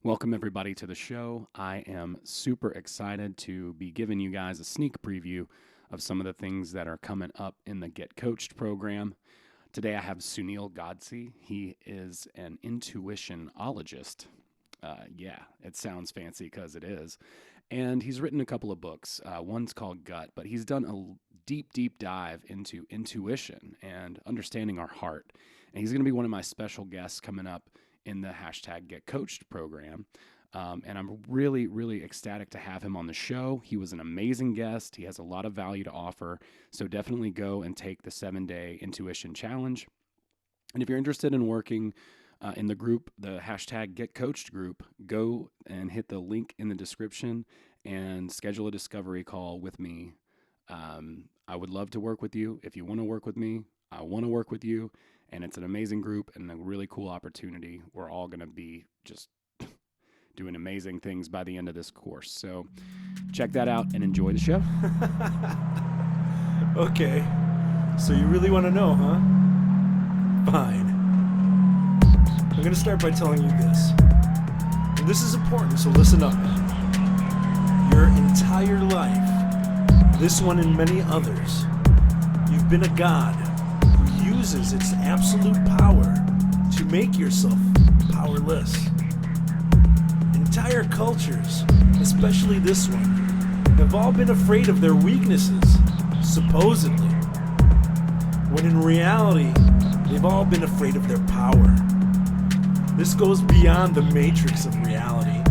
Welcome, everybody, to the show. I am super excited to be giving you guys a sneak preview of some of the things that are coming up in the Get Coached program. Today, I have Sunil Godse. He is an intuitionologist. Yeah, it sounds fancy because it is. And he's written a couple of books. One's called Gut, but he's done a deep dive into intuition and understanding our heart. And he's going to be one of my special guests coming up in the hashtag Get Coached program. And I'm really ecstatic to have him on the show. He was an amazing guest. He has a lot of value to offer. So definitely go and take the 7-day intuition challenge. And if you're interested in working in the group, the hashtag Get Coached group, go and hit the link in the description and schedule a discovery call with me. I would love to work with you. If you want to work with me, I want to work with you. And it's an amazing group and a really cool opportunity. We're all going to be just doing amazing things by the end of this course. So check that out and enjoy the show. Okay, so you really want to know, huh? Fine. I'm going to start by telling you this. And this is important, so listen up. Your entire life, this one and many others, you've been a god who uses its absolute power to make yourself powerless. Entire cultures, especially this one, have all been afraid of their weaknesses, supposedly, when in reality, they've all been afraid of their power. This goes beyond the matrix of reality.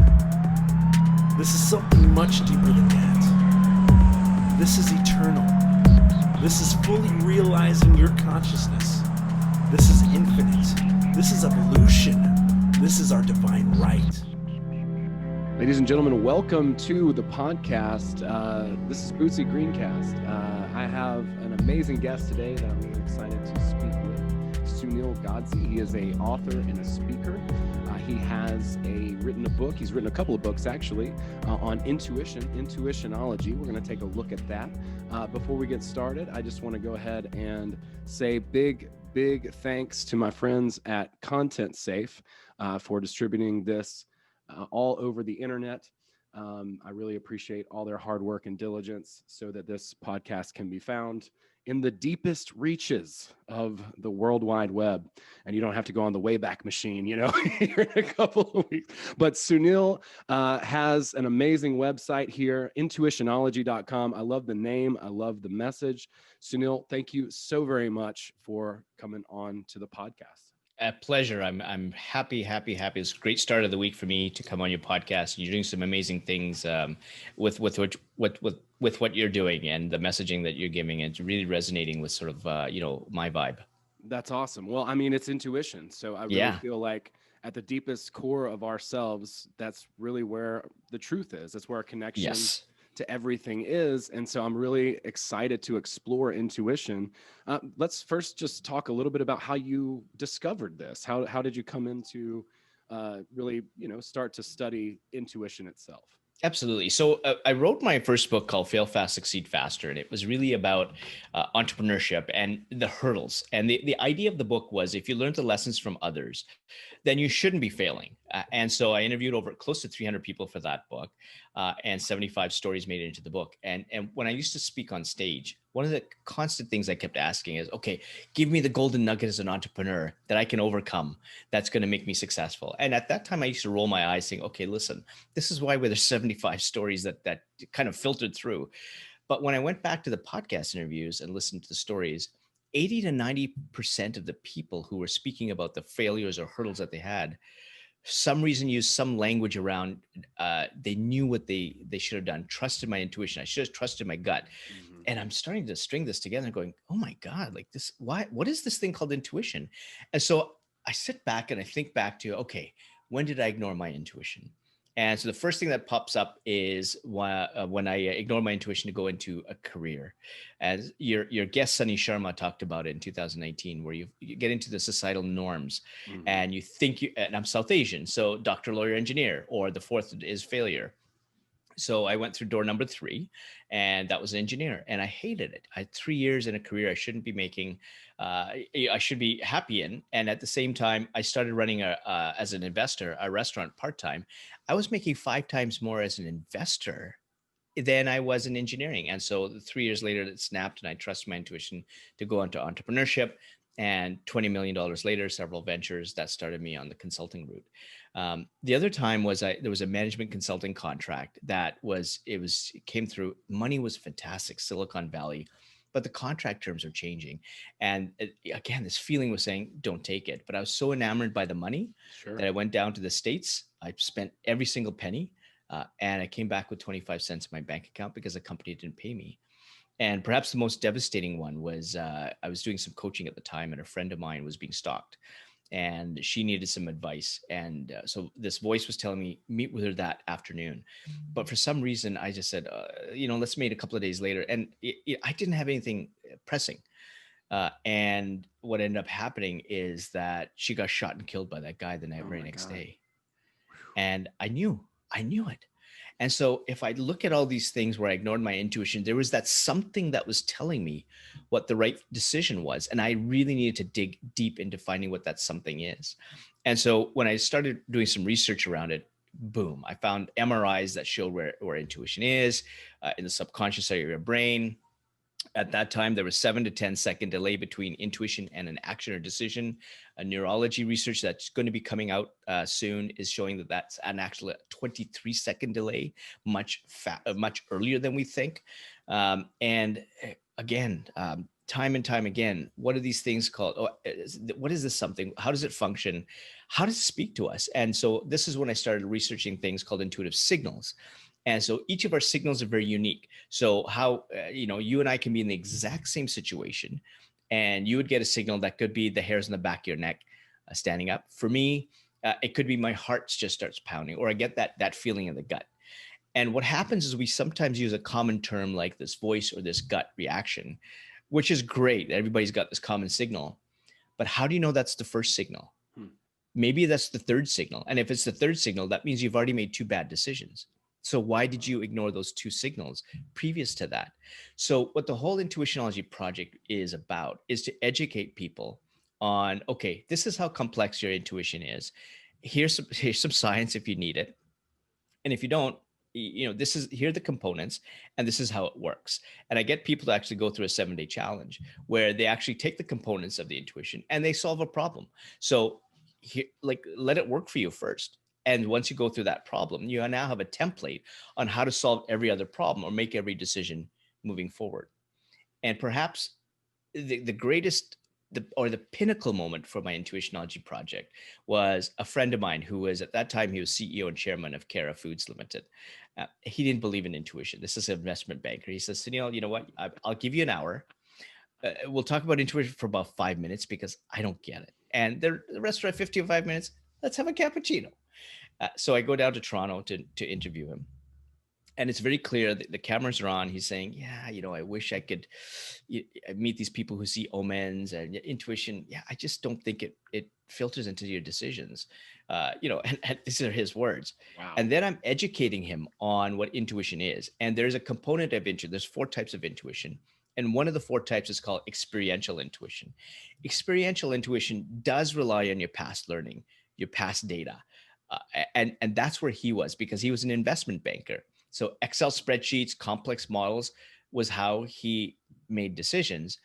This is something much deeper than that. This is eternal. This is fully realizing your consciousness. This is infinite. This is evolution. This is our divine right. Ladies and gentlemen, welcome to the podcast. This is Bootsy Greencast. I have an amazing guest today that I'm really excited to speak with, Sunil Godse. He is an author and a speaker. He has written a book. He's written a couple of books, actually, on intuition, Intutitionology. We're going to take a look at that. Before we get started, I just want to go ahead and say big thanks to my friends at Content Safe for distributing this all over the internet. I really appreciate all their hard work and diligence so that this podcast can be found in the deepest reaches of the World Wide Web. And you don't have to go on the Wayback Machine, here in a couple of weeks. But Sunil has an amazing website here, Intutitionology.com. I love the name. I love the message. Sunil, thank you so very much for coming on to the podcast. A pleasure. I'm happy. It's a great start of the week for me to come on your podcast. You're doing some amazing things with what you're doing and the messaging that you're giving. It's really resonating with sort of my vibe. That's awesome. Well, I mean, it's intuition. So I really feel like at the deepest core of ourselves, that's really where the truth is. That's where our connection to everything is. And so I'm really excited to explore intuition. Let's first just talk a little bit about how you discovered this. How did you come into really, start to study intuition itself? Absolutely. So I wrote my first book called Fail Fast, Succeed Faster. And it was really about entrepreneurship and the hurdles. And the idea of the book was if you learned the lessons from others, then you shouldn't be failing. And so I interviewed over close to 300 people for that book, and 75 stories made it into the book. And when I used to speak on stage, one of the constant things I kept asking is, okay, give me the golden nugget as an entrepreneur that I can overcome. That's going to make me successful. And at that time, I used to roll my eyes saying, okay, listen, this is why there's 75 stories that kind of filtered through. But when I went back to the podcast interviews and listened to the stories, 80 to 90% of the people who were speaking about the failures or hurdles that they had, some reason used some language around, they knew what they should have done, trusted my intuition. I should have trusted my gut. Mm-hmm. And I'm starting to string this together and going, oh my God, like this, what is this thing called intuition? And so I sit back and I think back to, okay, when did I ignore my intuition? And so the first thing that pops up is when I ignore my intuition to go into a career. As your guest, Sunny Sharma, talked about it in 2019, where you get into the societal norms, mm-hmm. and you think and I'm South Asian, so doctor, lawyer, engineer, or the fourth is failure. So I went through door number 3, and that was an engineer, and I hated it. I had 3 years in a career I shouldn't be making, I should be happy in. And at the same time, I started running as an investor, a restaurant part-time. I was making 5 times more as an investor than I was in engineering. And so 3 years later, it snapped, and I trusted my intuition to go into entrepreneurship. And $20 million later, several ventures that started me on the consulting route. The other time was there was a management consulting contract it came through. Money was fantastic, Silicon Valley, but the contract terms are changing. And again, this feeling was saying, don't take it. But I was so enamored by the money Sure. that I went down to the States. I spent every single penny, and I came back with 25 cents in my bank account because the company didn't pay me. And perhaps the most devastating one was I was doing some coaching at the time, and a friend of mine was being stalked, and she needed some advice. And so this voice was telling me, meet with her that afternoon. But for some reason, I just said, let's meet a couple of days later. And I didn't have anything pressing. And what ended up happening is that she got shot and killed by that guy the Oh very my next God. day. And I knew it. And so if I look at all these things where I ignored my intuition, there was that something that was telling me what the right decision was. And I really needed to dig deep into finding what that something is. And so when I started doing some research around it, boom, I found MRIs that showed where intuition is in the subconscious area of your brain. At that time, there was 7 to 10 second delay between intuition and an action or decision. A neurology research that's going to be coming out soon is showing that that's an actual 23-second delay, much earlier than we think. And again, time and time again, what are these things called? What is this something? How does it function? How does it speak to us? And so this is when I started researching things called intuitive signals. And so each of our signals are very unique. So how, you and I can be in the exact same situation, and you would get a signal that could be the hairs on the back of your neck standing up. For me, it could be my heart just starts pounding, or I get that feeling in the gut. And what happens is we sometimes use a common term like this voice or this gut reaction, which is great. Everybody's got this common signal. But how do you know that's the first signal? Hmm. Maybe that's the third signal. And if it's the third signal, that means you've already made 2 bad decisions. So why did you ignore those 2 signals previous to that? So what the whole Intutitionology project is about is to educate people on, okay, this is how complex your intuition is. Here's some science if you need it. And if you don't, here are the components, and this is how it works. And I get people to actually go through a 7-day challenge where they actually take the components of the intuition and they solve a problem. So let it work for you first. And once you go through that problem, you now have a template on how to solve every other problem or make every decision moving forward. And perhaps the greatest the pinnacle moment for my Intutitionology project was a friend of mine who was, at that time, he was CEO and chairman of Cara Foods Limited. He didn't believe in intuition. This is an investment banker. He says, Sunil, you know what? I'll give you an hour. We'll talk about intuition for about 5 minutes because I don't get it. And the rest of 55 minutes, let's have a cappuccino. So I go down to Toronto to interview him. And it's very clear that the cameras are on. He's saying, yeah, I wish I could meet these people who see omens and intuition. Yeah, I just don't think it filters into your decisions. And these are his words. Wow. And then I'm educating him on what intuition is. And there's a component of intuition. There's 4 types of intuition. And one of the 4 types is called experiential intuition. Experiential intuition does rely on your past learning, your past data. And that's where he was, because he was an investment banker. So Excel spreadsheets, complex models was how he made decisions.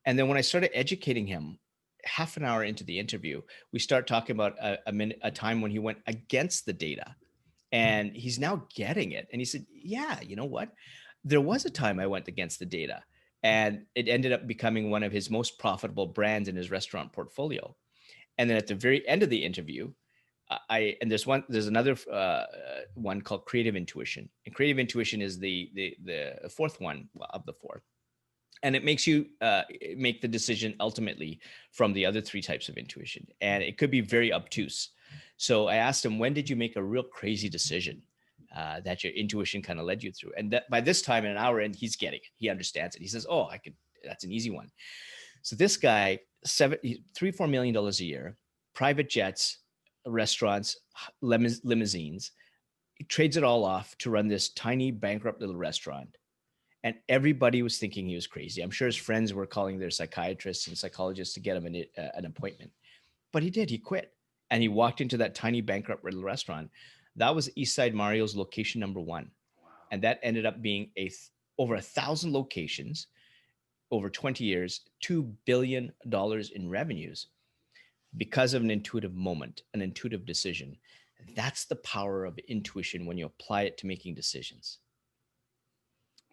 And then when I started educating him, half an hour into the interview, we start talking about a time when he went against the data, and he's now getting it. And he said, yeah, you know what? There was a time I went against the data, and it ended up becoming one of his most profitable brands in his restaurant portfolio. And then at the very end of the interview, there's another one called creative intuition, and creative intuition is the 4th one of the 4, and it makes you make the decision ultimately from the other 3 types of intuition, and it could be very obtuse. So I asked him, when did you make a real crazy decision that your intuition kind of led you through? And that by this time, in an hour in, he's getting it. He understands it. He says, oh, I could. That's an easy one. So this guy, $3-4 million a year, private jets, restaurants, limousines, He trades it all off to run this tiny bankrupt little restaurant. And everybody was thinking he was crazy. I'm sure his friends were calling their psychiatrists and psychologists to get him an appointment. But he did. He quit. And he walked into that tiny bankrupt little restaurant. That was Eastside Mario's location number one. And that ended up being over 1,000 locations over 20 years, $2 billion in revenues because of an intuitive moment, an intuitive decision. That's the power of intuition when you apply it to making decisions.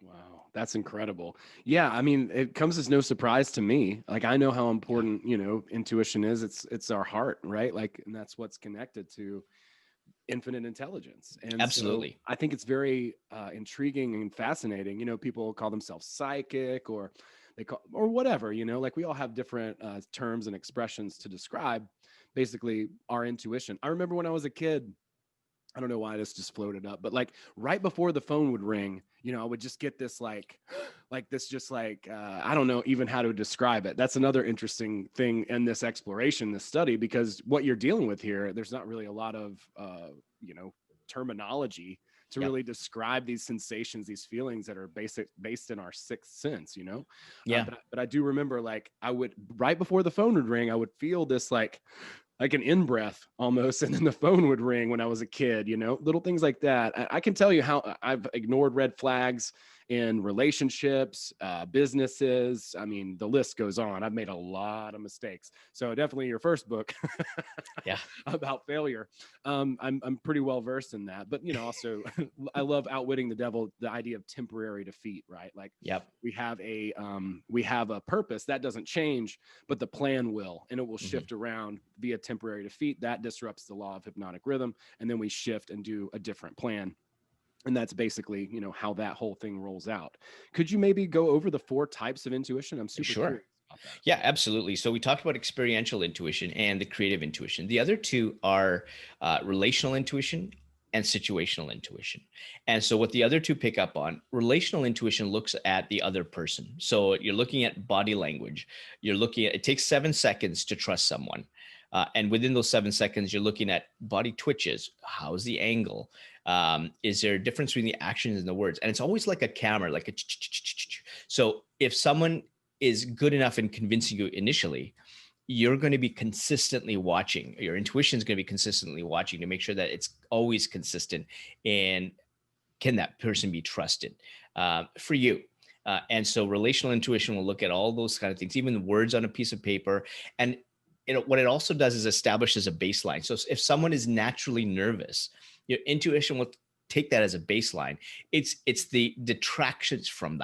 Wow, that's incredible. Yeah, I mean, it comes as no surprise to me. Like, I know how important, intuition is. It's our heart, right? Like, and that's what's connected to infinite intelligence. And Absolutely. So I think it's very intriguing and fascinating. People call themselves psychic or whatever, like we all have different terms and expressions to describe basically our intuition. I remember when I was a kid, I don't know why this just floated up, but like right before the phone would ring, I would just get this I don't know even how to describe it. That's another interesting thing in this exploration, this study, because what you're dealing with here, there's not really a lot of, terminology to really describe these sensations, these feelings that are based in our sixth sense, Yeah. But I do remember like I would, right before the phone would ring, I would feel this like an in-breath almost, and then the phone would ring when I was a kid, little things like that. I can tell you how I've ignored red flags in relationships, businesses. I mean, the list goes on. I've made a lot of mistakes. So definitely your first book Yeah. about failure. I'm pretty well versed in that, but also I love outwitting the devil, the idea of temporary defeat, right? Like we have a purpose that doesn't change, but the plan will, and it will shift around via temporary defeat. That disrupts the law of hypnotic rhythm. And then we shift and do a different plan. And that's basically, how that whole thing rolls out. Could you maybe go over the 4 types of intuition? I'm super curious about that. Yeah, absolutely. So we talked about experiential intuition and the creative intuition. The other two are relational intuition and situational intuition. And so what the other two pick up on, relational intuition looks at the other person. So you're looking at body language. It takes 7 seconds to trust someone. And within those 7 seconds, you're looking at body twitches. How's the angle? Is there a difference between the actions and the words? And it's always like a camera, like a. So if someone is good enough in convincing you initially, you're going to be consistently watching. Your intuition is going to be consistently watching to make sure that it's always consistent. And can that person be trusted for you? And so relational intuition will look at all those kind of things, even the words on a piece of paper. And what it also does is establishes a baseline. So if someone is naturally nervous, your intuition will take that as a baseline. It's the detractions from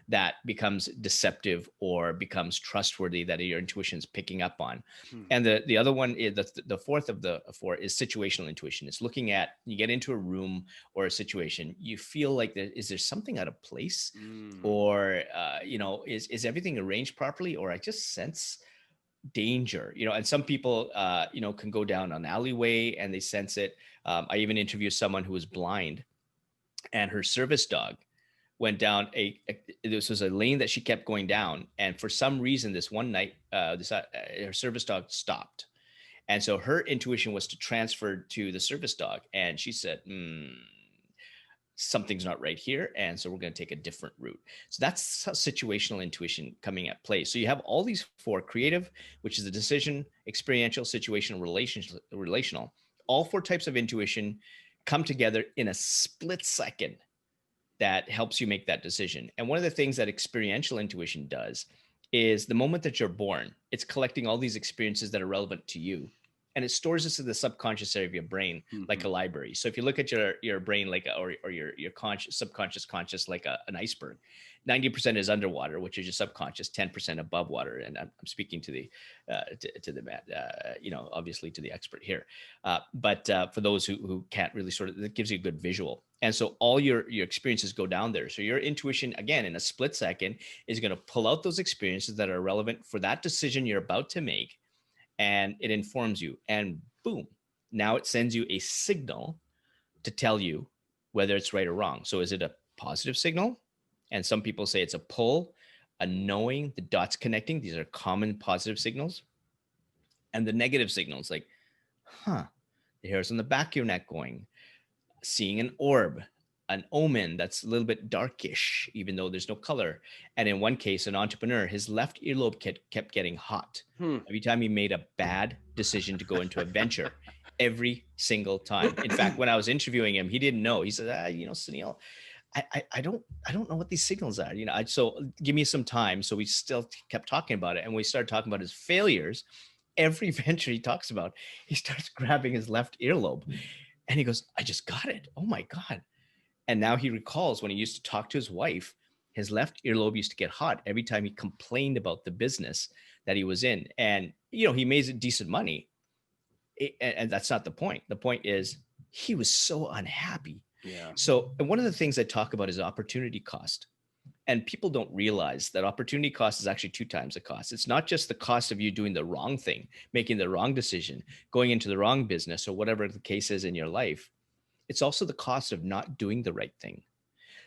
that becomes deceptive or becomes trustworthy that your intuition is picking up on. And the other one is the fourth of the 4 is situational intuition. It's looking at, you get into a room or a situation, you feel like is there something out of place, or is everything arranged properly, or I just sense danger, and some people can go down an alleyway and they sense it. I even interviewed someone who was blind, and her service dog went down this was a lane that she kept going down, and for some reason this one night her service dog stopped, and so her intuition was to transfer to the service dog, and she said, something's not right here, and so we're going to take a different route. So that's situational intuition coming at play. So you have all these 4: creative, which is the decision; experiential; situational; relational. All 4 types of intuition come together in a split second that helps you make that decision. And one of the things that experiential intuition does is the moment that you're born, it's collecting all these experiences that are relevant to you, and it stores this in the subconscious area of your brain, like a library. So if you look at your brain or your subconscious conscious like an iceberg, 90% is underwater, which is your subconscious, 10% above water. And I'm speaking to the obviously to the expert here. But for those who can't really that gives you a good visual. And so all your experiences go down there. So your intuition, again, in a split second, is going to pull out those experiences that are relevant for that decision you're about to make. And it informs you, and boom, now it sends you a signal to tell you whether it's right or wrong. So is it a positive signal? And some people say it's a pull, a knowing, the dots connecting. These are common positive signals. And the negative signals, like, the hairs on the back of your neck going, seeing an orb, an omen that's a little bit darkish, even though there's no color. And in one case, an entrepreneur, his left earlobe kept getting hot Hmm. every time he made a bad decision to go into a venture. Every single time. In fact, when I was interviewing him, he didn't know. He said, Sunil, I don't know what these signals are. So give me some time. So we still kept talking about it, and we started talking about his failures. Every venture he talks about, he starts grabbing his left earlobe, and he goes, "I just got it. Oh my God!" And now he recalls when he used to talk to his wife, his left earlobe used to get hot every time he complained about the business that he was in. And he made decent money, and that's not the point. The point is he was so unhappy. Yeah. So one of the things I talk about is opportunity cost. And people don't realize that opportunity cost is actually 2 times the cost. It's not just the cost of you doing the wrong thing, making the wrong decision, going into the wrong business, or whatever the case is in your life. It's also the cost of not doing the right thing.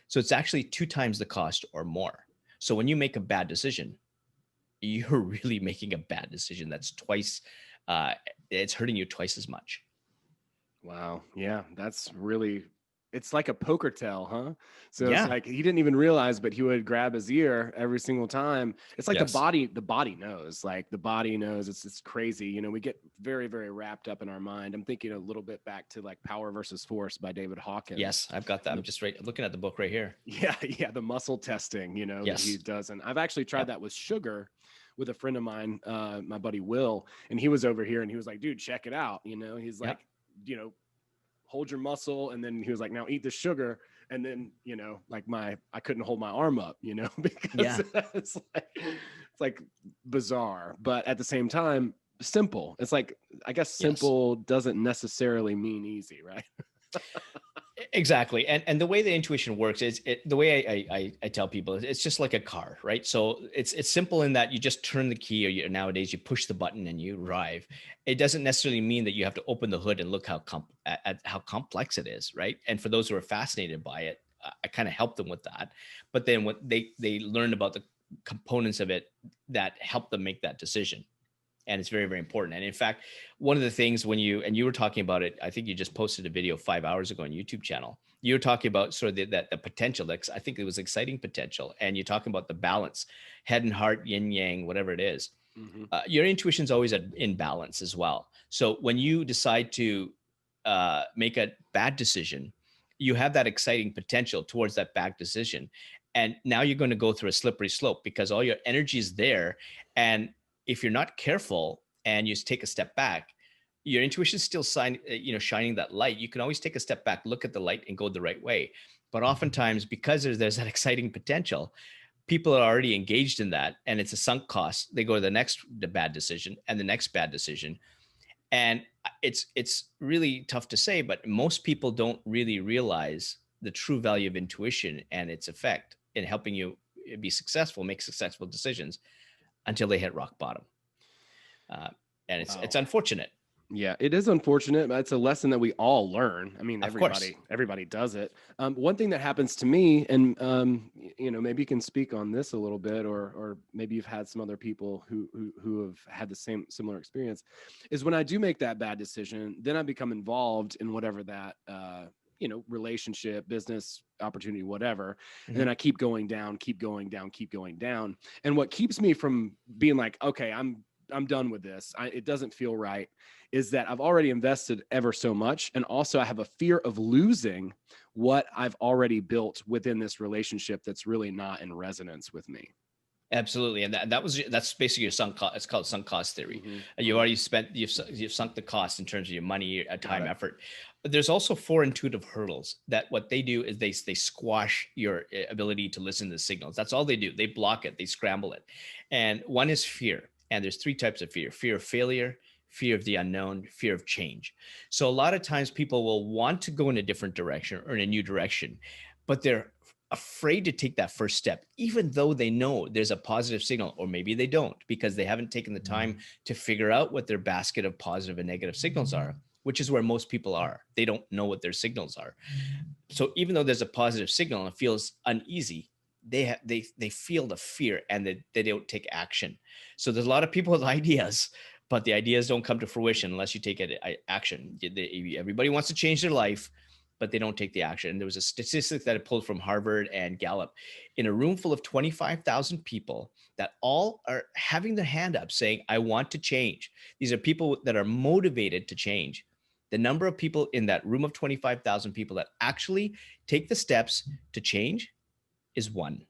So it's actually 2 times the cost or more. So when you make a bad decision, you're really making a bad decision. That's twice, it's hurting you twice as much. Wow. Yeah, that's really, it's like a poker tell, huh? So it's Yeah. like he didn't even realize, but he would grab his ear every single time. It's like Yes. the body knows, like the body knows. It's crazy. We get very, very wrapped up in our mind. I'm thinking a little bit back to like Power versus Force by David Hawkins. Yes, I've got that. I'm just looking at the book right here. Yeah. Yeah. The muscle testing, that he Yes. does. And I've actually tried Yep. that with sugar with a friend of mine, my buddy Will, and he was over here and he was like, dude, check it out. He's like, Yep. hold your muscle. And then he was like, now eat the sugar. And then, like I couldn't hold my arm up, because it's like bizarre, but at the same time, simple. It's like, I guess simple doesn't necessarily mean easy, right? Exactly. And the way the intuition works is the way I tell people, it's just like a car, right? So it's simple in that you just turn the key, or nowadays you push the button and you arrive. It doesn't necessarily mean that you have to open the hood and look at how complex it is, right? And for those who are fascinated by it, I kind of help them with that. But then when they learn about the components of it that help them make that decision. And it's very, very important. And in fact, one of the things and you were talking about it, I think you just posted a video 5 hours ago on YouTube channel. You were talking about sort of the potential. I think it was exciting potential. And you're talking about the balance, head and heart, yin yang, whatever it is. Mm-hmm. Your intuition's always in balance as well. So when you decide to make a bad decision, you have that exciting potential towards that bad decision. And now you're going to go through a slippery slope because all your energy is there. And if you're not careful and you take a step back, your intuition is still shining that light. You can always take a step back, look at the light, and go the right way. But oftentimes, because there's that exciting potential, people are already engaged in that, and it's a sunk cost. They go to the bad decision and the next bad decision. And it's really tough to say, but most people don't really realize the true value of intuition and its effect in helping you be successful, make successful decisions, until they hit rock bottom. And it's unfortunate. Yeah, it is unfortunate, but it's a lesson that we all learn. I mean, everybody does it. One thing that happens to me, and maybe you can speak on this a little bit, or maybe you've had some other people who have had the similar experience, is when I do make that bad decision, then I become involved in whatever that relationship, business opportunity, whatever. Mm-hmm. And then I keep going down. And what keeps me from being like, okay, I'm done with this, it doesn't feel right, is that I've already invested ever so much. And also I have a fear of losing what I've already built within this relationship that's really not in resonance with me. Absolutely. And that's basically your sunk cost. It's called sunk cost theory. Mm-hmm. You already you've sunk the cost in terms of your money, time, effort. But there's also 4 intuitive hurdles that what they do is they squash your ability to listen to the signals. That's all they do. They block it. They scramble it. And one is fear. And there's 3 types of fear: fear of failure, fear of the unknown, fear of change. So a lot of times people will want to go in a different direction or in a new direction, but they're afraid to take that first step, even though they know there's a positive signal, or maybe they don't, because they haven't taken the time to figure out what their basket of positive and negative signals are, which is where most people are. They don't know what their signals are. So even though there's a positive signal and it feels uneasy, they feel the fear and they don't take action. So there's a lot of people with ideas, but the ideas don't come to fruition unless you take action. Everybody wants to change their life, but they don't take the action. And there was a statistic that I pulled from Harvard and Gallup. In a room full of 25,000 people that all are having their hand up saying, I want to change. These are people that are motivated to change. The number of people in that room of 25,000 people that actually take the steps to change is one.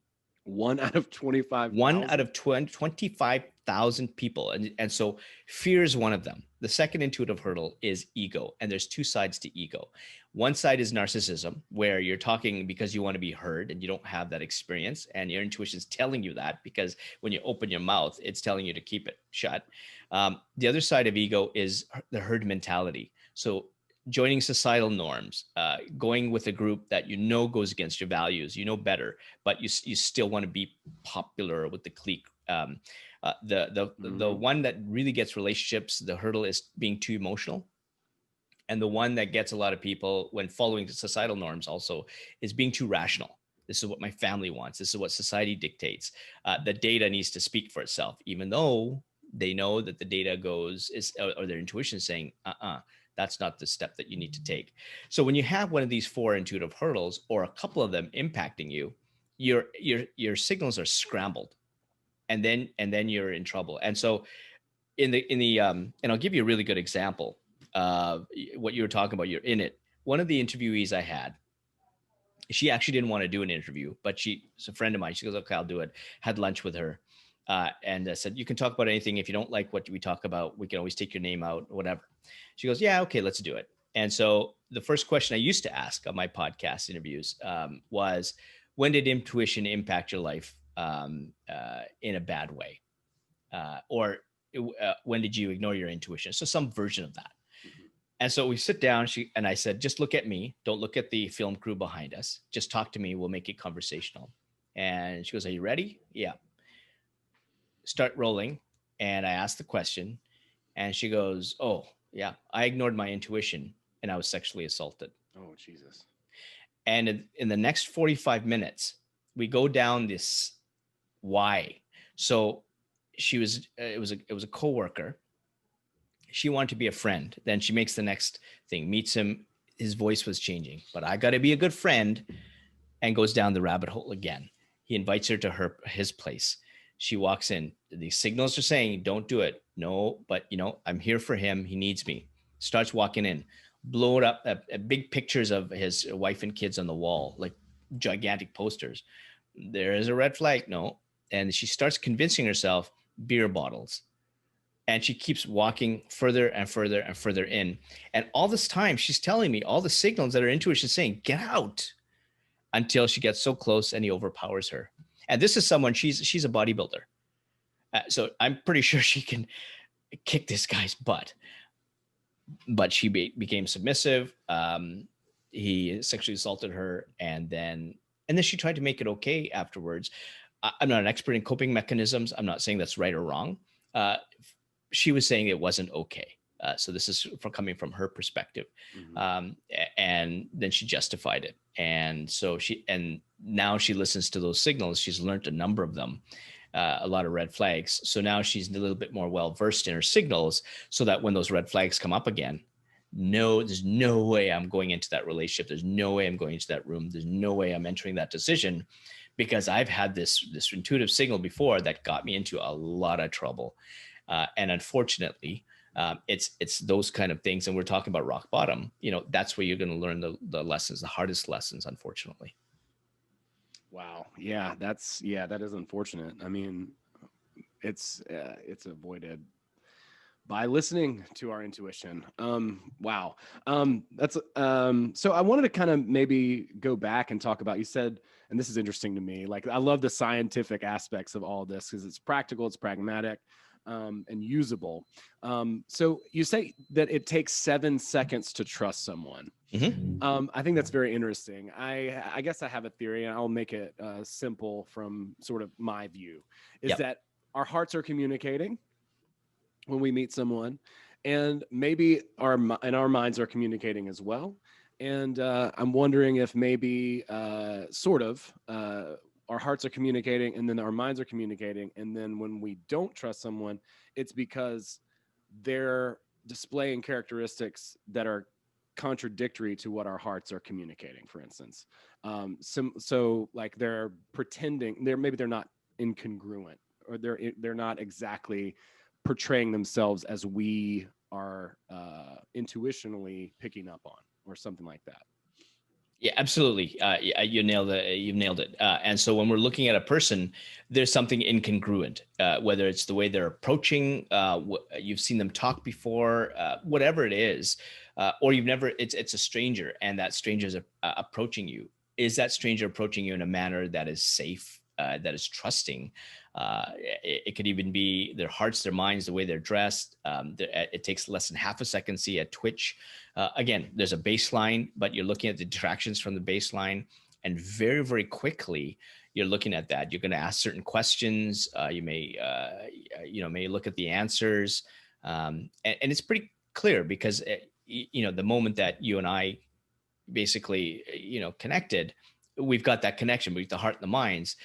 One out of 25,000? One out of 25,000 people. And so fear is one of them. The second intuitive hurdle is ego. And there's two sides to ego. One side is narcissism, where you're talking because you want to be heard and you don't have that experience. And your intuition is telling you that, because when you open your mouth, it's telling you to keep it shut. The other side of ego is the herd mentality. So joining societal norms, going with a group that you know goes against your values, you know better, but you still want to be popular with the clique. The one that really gets relationships, the hurdle is being too emotional. And the one that gets a lot of people when following the societal norms also is being too rational. This is what my family wants. This is what society dictates. The data needs to speak for itself, even though they know that the data or their intuition is saying, that's not the step that you need to take. So when you have one of these four intuitive hurdles, or a couple of them impacting you, your signals are scrambled, and then you're in trouble. And so and I'll give you a really good example of what you were talking about. You're in it. One of the interviewees I had, she actually didn't want to do an interview, but she's a friend of mine. She goes, okay, I'll do it. Had lunch with her. And I said, you can talk about anything. If you don't like what we talk about, we can always take your name out, whatever. She goes, yeah, okay, let's do it. And so the first question I used to ask on my podcast interviews was, when did intuition impact your life in a bad way? Or when did you ignore your intuition? So some version of that. And so we sit down, and I said, just look at me. Don't look at the film crew behind us. Just talk to me. We'll make it conversational. And she goes, are you ready? Yeah. Start rolling. And I asked the question, and she goes, oh yeah, I ignored my intuition and I was sexually assaulted. Oh, Jesus. And in the next 45 minutes, we go down this why. So it was a coworker. She wanted to be a friend. Then she makes the next thing, meets him. His voice was changing, but I got to be a good friend, and goes down the rabbit hole again. He invites her to his place. She walks in. The signals are saying, don't do it. No, but I'm here for him. He needs me. Starts walking in, blow it up, big pictures of his wife and kids on the wall, like gigantic posters. There is a red flag. No. And she starts convincing herself, beer bottles. And she keeps walking further and further and further in. And all this time, she's telling me all the signals that her intuition is saying, get out, until she gets so close and he overpowers her. And this is someone, she's a bodybuilder. So I'm pretty sure she can kick this guy's butt. But she became submissive. He sexually assaulted her. And then she tried to make it okay afterwards. I'm not an expert in coping mechanisms. I'm not saying that's right or wrong. She was saying it wasn't okay. So this is coming from her perspective. Mm-hmm. And then she justified it. And so now she listens to those signals. She's learned a number of them, a lot of red flags. So now she's a little bit more well-versed in her signals, so that when those red flags come up again, there's no way I'm going into that relationship. There's no way I'm going into that room. There's no way I'm entering that decision, because I've had this intuitive signal before that got me into a lot of trouble. And unfortunately, it's those kind of things. And we're talking about rock bottom, that's where you're going to learn the lessons, the hardest lessons, unfortunately. Wow. Yeah, that is unfortunate. I mean, it's avoided by listening to our intuition. Wow. So I wanted to kind of maybe go back and talk about, you said, and this is interesting to me, like, I love the scientific aspects of all this, because it's practical, it's pragmatic, and usable. So you say that it takes 7 seconds to trust someone. Mm-hmm. I think that's very interesting. I guess I have a theory, and I'll make it simple from sort of my view, is that our hearts are communicating when we meet someone, and maybe our minds are communicating as well. And I'm wondering if maybe our hearts are communicating, and then our minds are communicating. And then when we don't trust someone, it's because they're displaying characteristics that are contradictory to what our hearts are communicating, for instance. So like they're pretending, maybe they're not incongruent, or they're not exactly portraying themselves as we are intuitionally picking up on, or something like that. Yeah, absolutely. Yeah, you nailed it. You've nailed it. And so when we're looking at a person, there's something incongruent, whether it's the way they're approaching, you've seen them talk before, whatever it is, or you've never, it's a stranger, and that stranger is approaching you. Is that stranger approaching you in a manner that is safe, that is trusting? It could even be their hearts, their minds, the way they're dressed. It takes less than half a second to see a twitch. Again, there's a baseline, but you're looking at the detractions from the baseline, and very, very quickly you're looking at that. You're going to ask certain questions. You may, may look at the answers, and it's pretty clear because the moment that you and I basically connected, we've got that connection with the heart and the minds.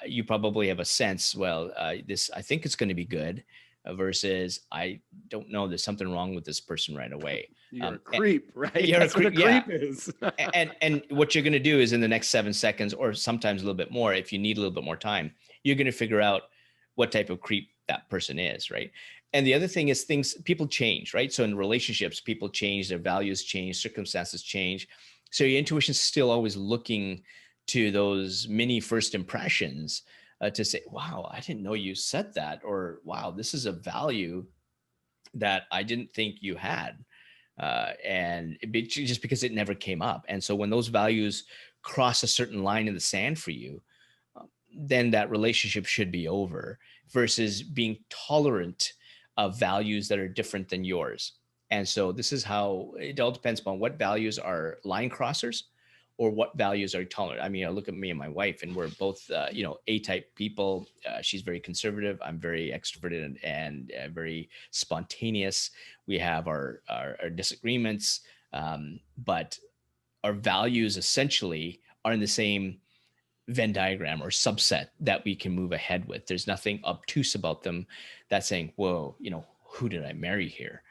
You probably have a sense, well, this, I think it's going to be good, versus I don't know, there's something wrong with this person right away. You're a creep, right? You're That's a creep, what a creep is. and what you're going to do is, in the next 7 seconds, or sometimes a little bit more, if you need a little bit more time, you're going to figure out what type of creep that person is, right? And the other thing is, people change, right? So in relationships, people change, their values change, circumstances change. So your intuition is still always looking to those mini first impressions, to say, wow, I didn't know you said that, or wow, this is a value that I didn't think you had. And just because it never came up. And so when those values cross a certain line in the sand for you, then that relationship should be over, versus being tolerant of values that are different than yours. And so this is how it all depends upon what values are line crossers, or what values are tolerant. I mean, I look at me and my wife, and we're both, A-type people. She's very conservative. I'm very extroverted and very spontaneous. We have our disagreements, but our values essentially are in the same Venn diagram or subset that we can move ahead with. There's nothing obtuse about them that's saying, whoa, who did I marry here?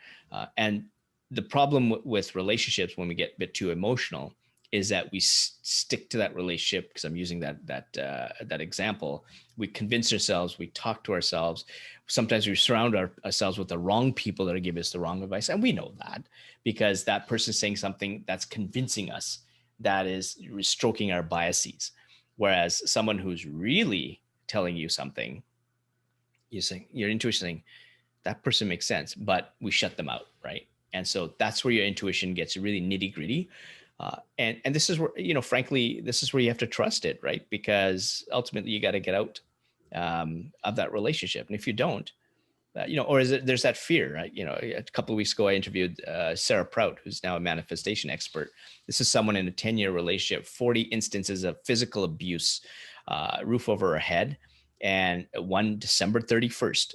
And the problem with relationships, when we get a bit too emotional, is that we stick to that relationship, because I'm using that example. We convince ourselves, we talk to ourselves. Sometimes we surround ourselves with the wrong people that are giving us the wrong advice. And we know that, because that person's saying something that's convincing us, that is stroking our biases. Whereas someone who's really telling you something, your intuition saying, that person makes sense, but we shut them out, right? And so that's where your intuition gets really nitty gritty. And this is where, frankly, this is where you have to trust it, right? Because ultimately you got to get out of that relationship. And if you don't, there's that fear, right? A couple of weeks ago, I interviewed Sarah Prout, who's now a manifestation expert. This is someone in a 10-year relationship, 40 instances of physical abuse, roof over her head. And one December 31st,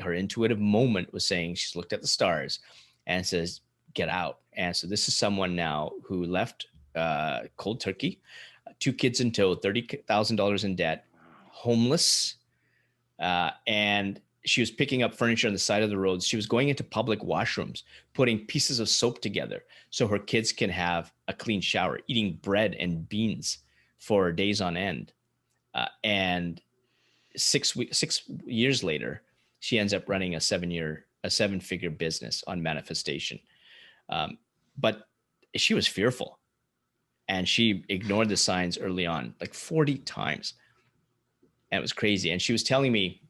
her intuitive moment was saying, she's looked at the stars and says, get out. And so this is someone now who left cold turkey, 2 kids in tow, $30,000 in debt, homeless, and she was picking up furniture on the side of the road. She was going into public washrooms, putting pieces of soap together so her kids can have a clean shower, eating bread and beans for days on end. And 6 years later, she ends up running a 7-figure business on manifestation. But she was fearful, and she ignored the signs early on, like 40 times. And it was crazy. And she was telling me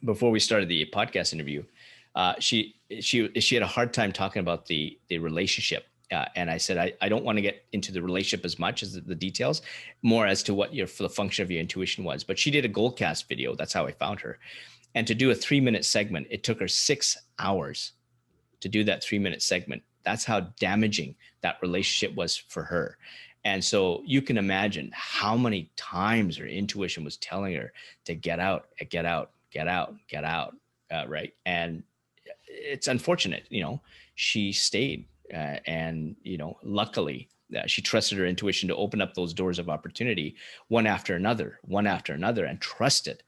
before we started the podcast interview, she had a hard time talking about the relationship. And I said, I don't want to get into the relationship as much as the details, more as to what the function of your intuition was. But she did a Goldcast video. That's how I found her. And to do a 3-minute segment, it took her 6 hours to do that 3-minute segment. That's how damaging that relationship was for her. And so you can imagine how many times her intuition was telling her to get out, right? And it's unfortunate, she stayed. And, luckily, she trusted her intuition to open up those doors of opportunity, one after another, and trusted,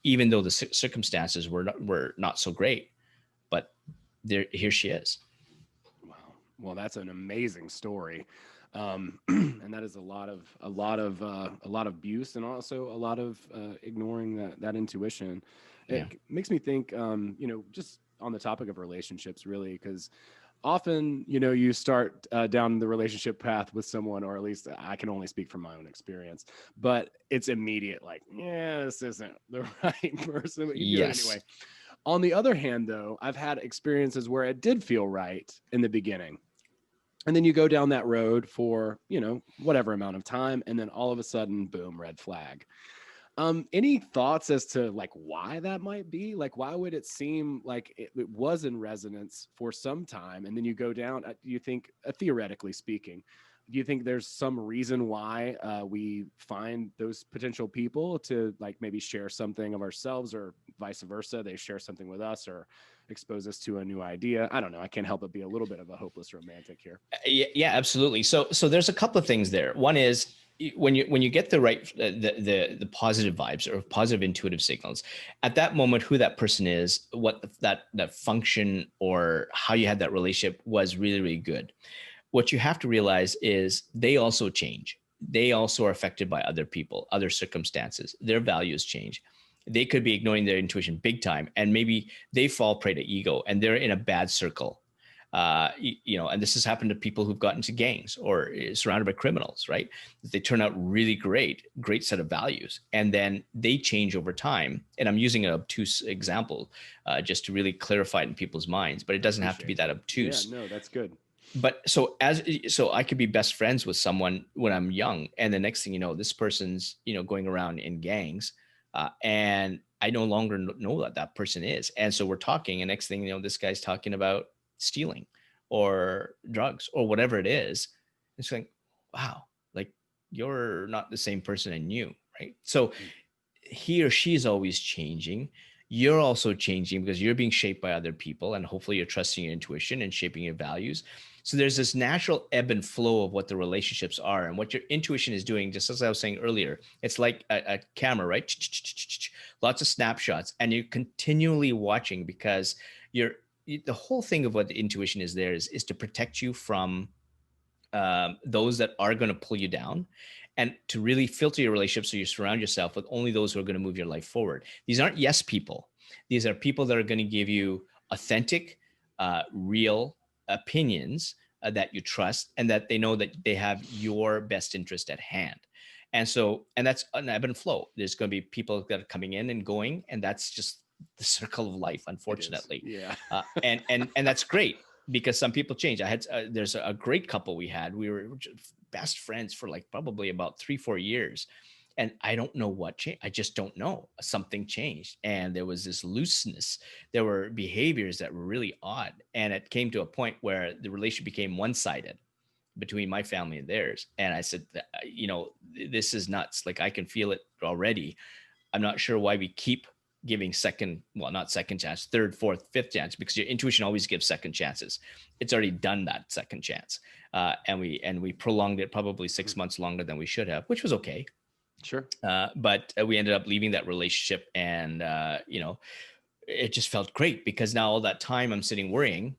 even though the circumstances were not so great. But here she is. Well, that's an amazing story, and that is a lot of abuse, and also a lot of ignoring that intuition. Yeah. Makes me think, just on the topic of relationships, really, because often, you start down the relationship path with someone, or at least I can only speak from my own experience, but it's immediate, like, yeah, this isn't the right person, but you do it Yes. anyway. On the other hand, though, I've had experiences where it did feel right in the beginning. And then you go down that road for, whatever amount of time. And then all of a sudden, boom, red flag. Any thoughts as to like why that might be? Like, why would it seem like it was in resonance for some time, and then you go down? Do you think, theoretically speaking, do you think there's some reason why we find those potential people to like maybe share something of ourselves, or vice versa? They share something with us or expose us to a new idea. I don't know. I can't help but be a little bit of a hopeless romantic here. Yeah, absolutely. So there's a couple of things there. One is when you get the right the positive vibes or positive intuitive signals at that moment, who that person is, what that function or how you had that relationship was really, really good. What you have to realize is they also change. They also are affected by other people, other circumstances. Their values change. They could be ignoring their intuition big time, and maybe they fall prey to ego and they're in a bad circle. And this has happened to people who've gotten into gangs or surrounded by criminals, right? They turn out really great set of values, and then they change over time. And I'm using an obtuse example just to really clarify it in people's minds, but it doesn't have to be that obtuse. Yeah, no, that's good. But so I could be best friends with someone when I'm young, and the next thing you know, this person's going around in gangs, and I no longer know what that person is. And so we're talking, and next thing you know, this guy's talking about stealing or drugs or whatever it is. It's like, wow, like you're not the same person I knew, right? So he or she is always changing. You're also changing because you're being shaped by other people, and hopefully you're trusting your intuition and shaping your values. So there's this natural ebb and flow of what the relationships are, and what your intuition is doing. Just as I was saying earlier, it's like a camera, right? Lots of snapshots, and you're continually watching because the whole thing of what the intuition is there is to protect you from those that are going to pull you down, and to really filter your relationships so you surround yourself with only those who are going to move your life forward. These aren't yes people. These are people that are going to give you authentic, real opinions that you trust, and that they know that they have your best interest at hand. And that's an ebb and flow. There's going to be people that are coming in and going, and that's just the circle of life, unfortunately. Yeah. And that's great, because some people change. There's a great couple we had. We were best friends for like probably about 3-4 years. And I don't know what changed. I just don't know. Something changed. And there was this looseness. There were behaviors that were really odd. And it came to a point where the relationship became one-sided between my family and theirs. And I said, this is nuts. Like, I can feel it already. I'm not sure why we keep giving not second chance, third, fourth, fifth chance, because your intuition always gives second chances. It's already done that second chance. And we prolonged it probably 6 months longer than we should have, which was okay. Sure. But we ended up leaving that relationship, and it just felt great, because now all that time I'm sitting worrying,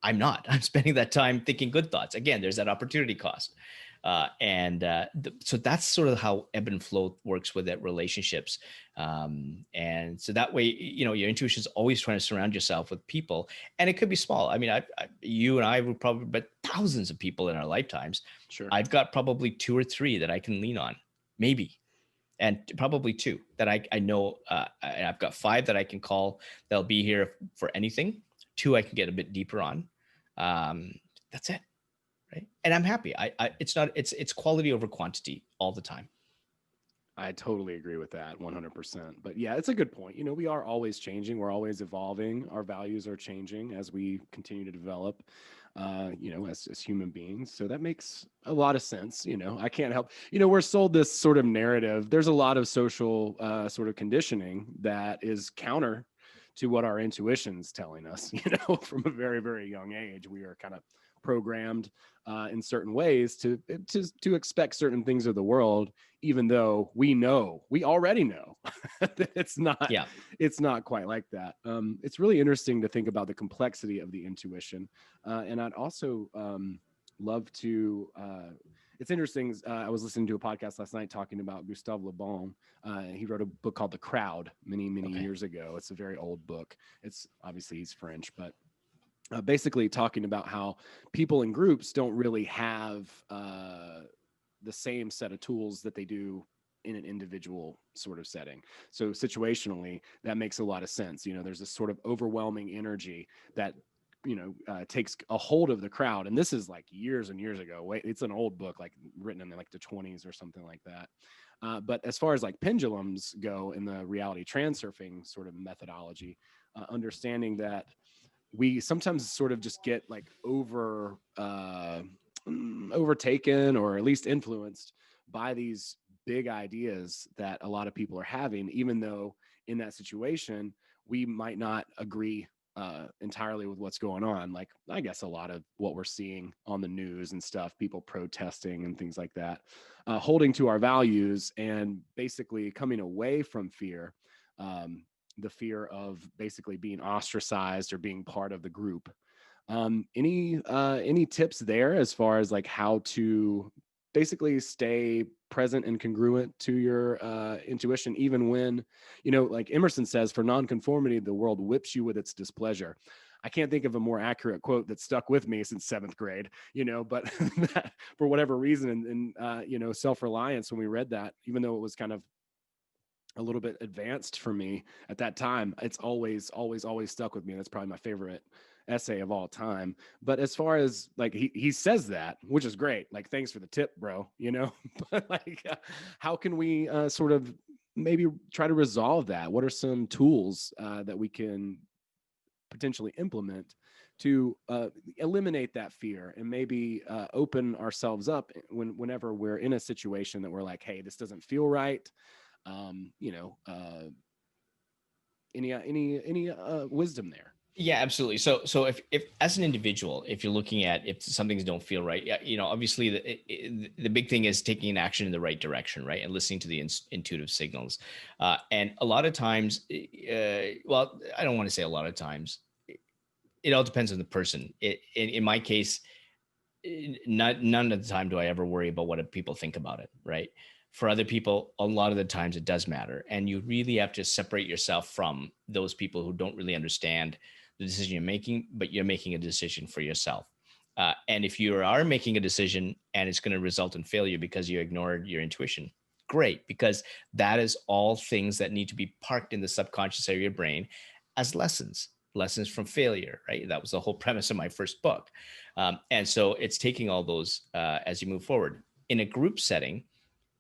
I'm spending that time thinking good thoughts. Again, there's that opportunity cost. So that's sort of how ebb and flow works with that relationships. And so that way, your intuition is always trying to surround yourself with people, and it could be small. I mean, you and I would probably, but thousands of people in our lifetimes. Sure. I've got probably 2 or 3 that I can lean on, maybe, and probably 2 that I know. And I've got 5 that I can call. They'll be here for anything. 2 I can get a bit deeper on. That's it. Right. And I'm happy. It's quality over quantity all the time. I totally agree with that 100%. But yeah, it's a good point. We are always changing. We're always evolving. Our values are changing as we continue to develop, as human beings. So that makes a lot of sense. I can't help, we're sold this sort of narrative. There's a lot of social sort of conditioning that is counter to what our intuition's telling us, from a very, very young age. We are kind of programmed in certain ways to expect certain things of the world, even though we already know that Yeah. it's not quite like that. It's really interesting to think about the complexity of the intuition, and I'd also love to. It's interesting. I was listening to a podcast last night talking about Gustave Le Bon. He wrote a book called The Crowd many Okay. years ago. It's a very old book. It's obviously he's French, but basically talking about how people in groups don't really have the same set of tools that they do in an individual sort of setting. So situationally, that makes a lot of sense. There's this sort of overwhelming energy that takes a hold of the crowd, and this is like years and years ago. It's an old book, like written in like the 20s or something like that. But as far as like pendulums go in the reality transurfing sort of methodology, understanding that we sometimes sort of just get like overtaken, or at least influenced by these big ideas that a lot of people are having, even though in that situation we might not agree entirely with what's going on. Like, I guess a lot of what we're seeing on the news and stuff, people protesting and things like that, holding to our values and basically coming away from fear, the fear of basically being ostracized or being part of the group. Any tips there as far as like how to basically stay present and congruent to your intuition, even when, like Emerson says, for nonconformity, the world whips you with its displeasure. I can't think of a more accurate quote that stuck with me since 7th grade, but that, for whatever reason, and self-reliance, when we read that, even though it was kind of a little bit advanced for me at that time, it's always stuck with me. That's probably my favorite essay of all time. But as far as like he says that, which is great, like, thanks for the tip, bro, but like how can we sort of maybe try to resolve that? What are some tools that we can potentially implement to eliminate that fear and maybe open ourselves up whenever we're in a situation that we're like, hey, this doesn't feel right? Any wisdom there? Yeah, absolutely. So if as an individual, if you're looking at if some things don't feel right, yeah, obviously the big thing is taking an action in the right direction, right, and listening to the intuitive signals. And a lot of times, well, I don't want to say a lot of times. It all depends on the person. In my case, none of the time do I ever worry about what people think about it, right? For other people, a lot of the times it does matter. And you really have to separate yourself from those people who don't really understand the decision you're making, but you're making a decision for yourself. And if you are making a decision and it's going to result in failure because you ignored your intuition, great, because that is all things that need to be parked in the subconscious area of your brain as lessons from failure, right? That was the whole premise of my first book. And so it's taking all those as you move forward. In a group setting,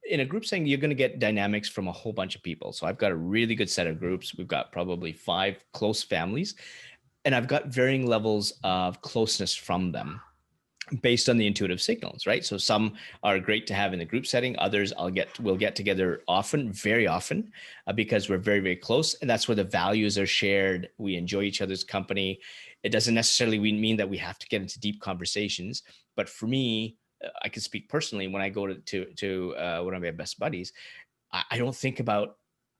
you're going to get dynamics from a whole bunch of people. So I've got a really good set of groups. We've got probably 5 close families, and I've got varying levels of closeness from them based on the intuitive signals, right? So some are great to have in the group setting. Others we'll get together often, very often, because we're very, very close. And that's where the values are shared. We enjoy each other's company. It doesn't necessarily mean that we have to get into deep conversations. But for me, I can speak personally, when I go to one of my best buddies, I don't think about,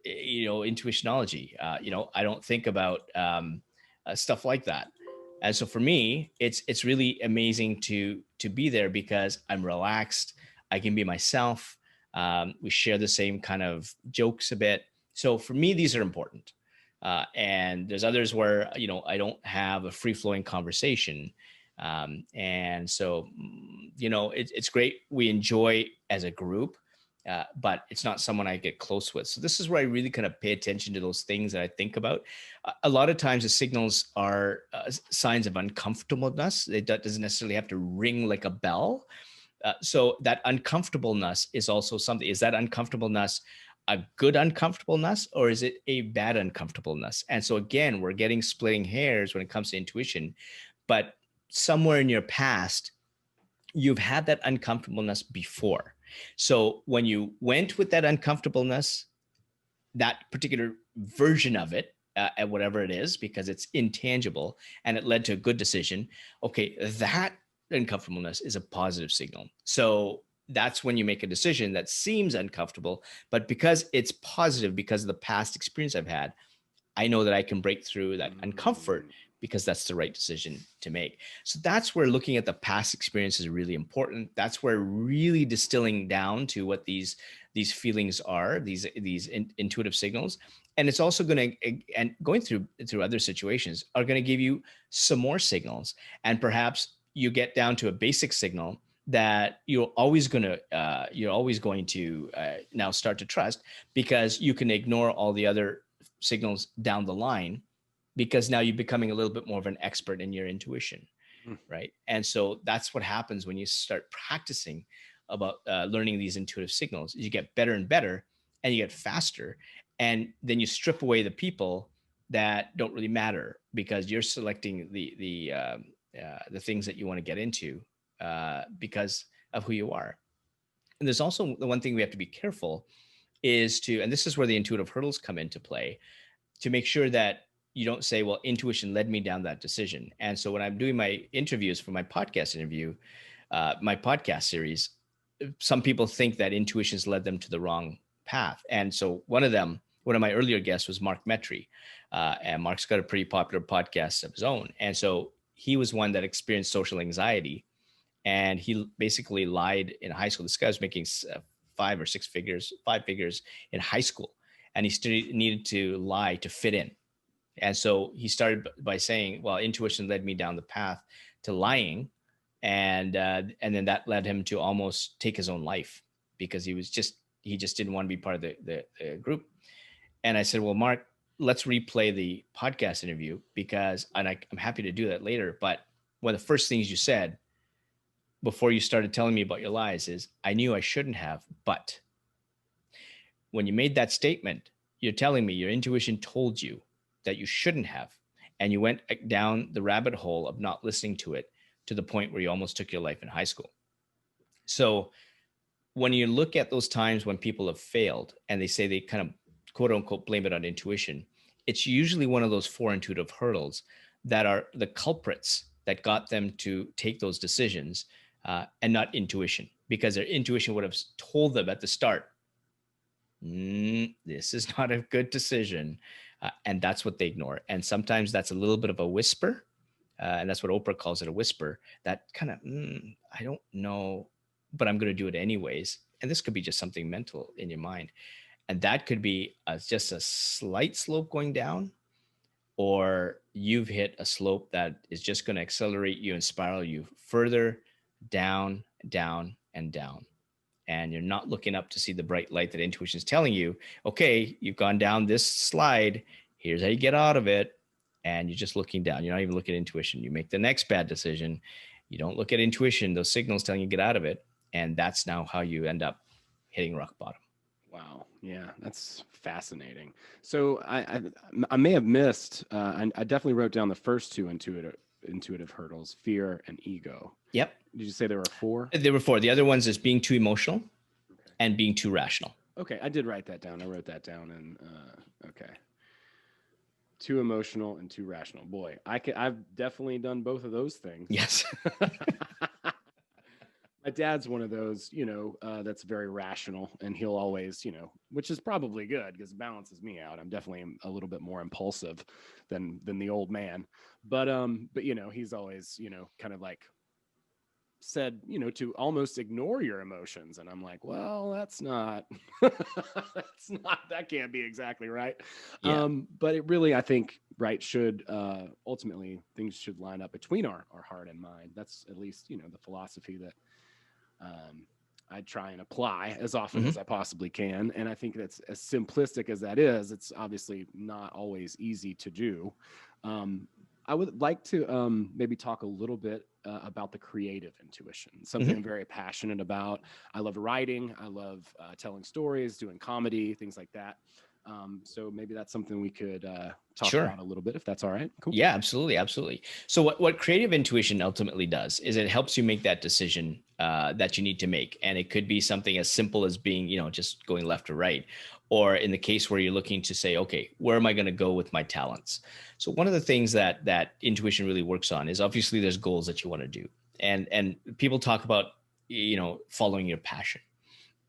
Intutitionology. I don't think about stuff like that. And so for me, it's really amazing to be there because I'm relaxed. I can be myself. We share the same kind of jokes a bit. So for me, these are important. And there's others where, I don't have a free flowing conversation. And so, it's great. We enjoy as a group, but it's not someone I get close with. So this is where I really kind of pay attention to those things that I think about. A lot of times the signals are signs of uncomfortableness. It doesn't necessarily have to ring like a bell. So that uncomfortableness is also something. Is that uncomfortableness a good uncomfortableness, or is it a bad uncomfortableness? And so again, we're getting splitting hairs when it comes to intuition, but somewhere in your past, you've had that uncomfortableness before. So when you went with that uncomfortableness, that particular version of it, at whatever it is, because it's intangible and it led to a good decision. Okay, that uncomfortableness is a positive signal. So that's when you make a decision that seems uncomfortable, but because it's positive, because of the past experience I've had, I know that I can break through that uncomfort because that's the right decision to make. So that's where looking at the past experience is really important. That's where really distilling down to what these feelings are, these intuitive signals. And it's also going to, and going through other situations are going to give you some more signals. And perhaps you get down to a basic signal that you're always going to now start to trust, because you can ignore all the other signals down the line, because now you're becoming a little bit more of an expert in your intuition, right? And so that's what happens when you start practicing about learning these intuitive signals. You get better and better, and you get faster, and then you strip away the people that don't really matter, because you're selecting the things that you want to get into because of who you are. And there's also the one thing we have to be careful is to, and this is where the intuitive hurdles come into play, to make sure that you don't say, well, intuition led me down that decision. And so when I'm doing my interviews for my podcast my podcast series, some people think that intuitions led them to the wrong path. And so one of my earlier guests was Mark Metry. And Mark's got a pretty popular podcast of his own. And so he was one that experienced social anxiety, and he basically lied in high school. This guy was making 5 figures in high school, and he still needed to lie to fit in. And so he started by saying, well, intuition led me down the path to lying. And then that led him to almost take his own life, because he just didn't want to be part of the group. And I said, well, Mark, let's replay the podcast interview, because, and I'm happy to do that later. But one of the first things you said before you started telling me about your lies is, I knew I shouldn't have, but when you made that statement, you're telling me your intuition told you that you shouldn't have, and you went down the rabbit hole of not listening to it, to the point where you almost took your life in high school. So when you look at those times when people have failed and they say they kind of quote unquote blame it on intuition, it's usually one of those 4 intuitive hurdles that are the culprits that got them to take those decisions, and not intuition, because their intuition would have told them at the start, this is not a good decision. And that's what they ignore. And sometimes that's a little bit of a whisper. And that's what Oprah calls it, a whisper, that kind of, I don't know, but I'm going to do it anyways. And this could be just something mental in your mind. And that could be just a slight slope going down, or you've hit a slope that is just going to accelerate you and spiral you further down, down, and down. And you're not looking up to see the bright light that intuition is telling you, okay, you've gone down this slide, here's how you get out of it. And you're just looking down. You're not even looking at intuition. You make the next bad decision. You don't look at intuition, those signals telling you to get out of it. And that's now how you end up hitting rock bottom. Wow. Yeah, that's fascinating. So I may have missed, I definitely wrote down the first 2 intuitive hurdles, fear and ego. Yep. Did you say there were 4? There were 4. The other ones is being too emotional and being too rational. Okay. I did write that down. I wrote that down, and okay. Too emotional and too rational. Boy, I've definitely done both of those things. Yes. My dad's one of those, that's very rational, and he'll always, which is probably good because it balances me out. I'm definitely a little bit more impulsive than the old man, but he's always, kind of like said, to almost ignore your emotions. And I'm like, well, that can't be exactly right. Yeah. But it really, I think, right, should, ultimately things should line up between our heart and mind. That's at least, the philosophy that, I try and apply as often as I possibly can. And I think that's, as simplistic as that is, it's obviously not always easy to do. I would like to maybe talk a little bit about the creative intuition, something I'm very passionate about. I love writing. I love telling stories, doing comedy, things like that. So maybe that's something we could talk about a little bit, if that's all right. Cool. Yeah, absolutely. Absolutely. So what creative intuition ultimately does is it helps you make that decision that you need to make. And it could be something as simple as being, just going left or right, or in the case where you're looking to say, okay, where am I going to go with my talents? So one of the things that intuition really works on is, obviously there's goals that you want to do. And people talk about, following your passion,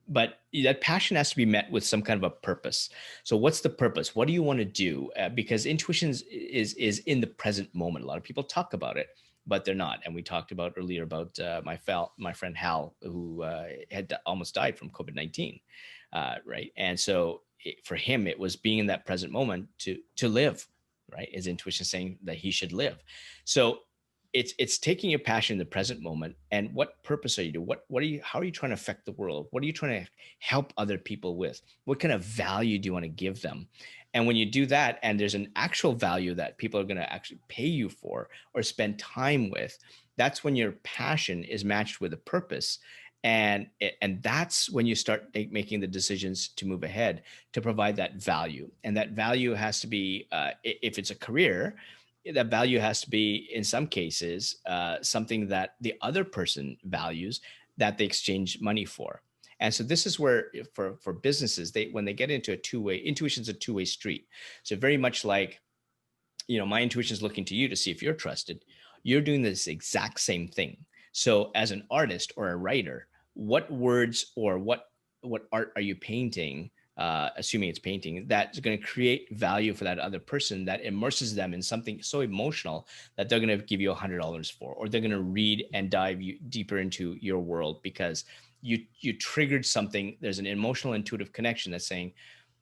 but that passion has to be met with some kind of a purpose. So what's the purpose? What do you want to do? Because intuition is in the present moment. A lot of people talk about it, but they're not. And we talked about earlier about my friend Hal, who had almost died from COVID-19, right? And so for him, it was being in that present moment to live, right? His intuition saying that he should live. So it's taking your passion in the present moment, and what purpose are you doing? What are you? How are you trying to affect the world? What are you trying to help other people with? What kind of value do you want to give them? And when you do that, and there's an actual value that people are going to actually pay you for or spend time with, that's when your passion is matched with a purpose. And that's when you start making the decisions to move ahead, to provide that value. And that value has to be, if it's a career, that value has to be, in some cases, something that the other person values, that they exchange money for. And so this is where, for businesses, when they get into a two-way, intuition's a two-way street. So very much like, my intuition is looking to you to see if you're trusted. You're doing this exact same thing. So as an artist or a writer, what words or what art are you painting, assuming it's painting, that's going to create value for that other person, that immerses them in something so emotional that they're going to give you $100 for, or they're going to read and dive deeper into your world because you triggered something. There's an emotional intuitive connection that's saying,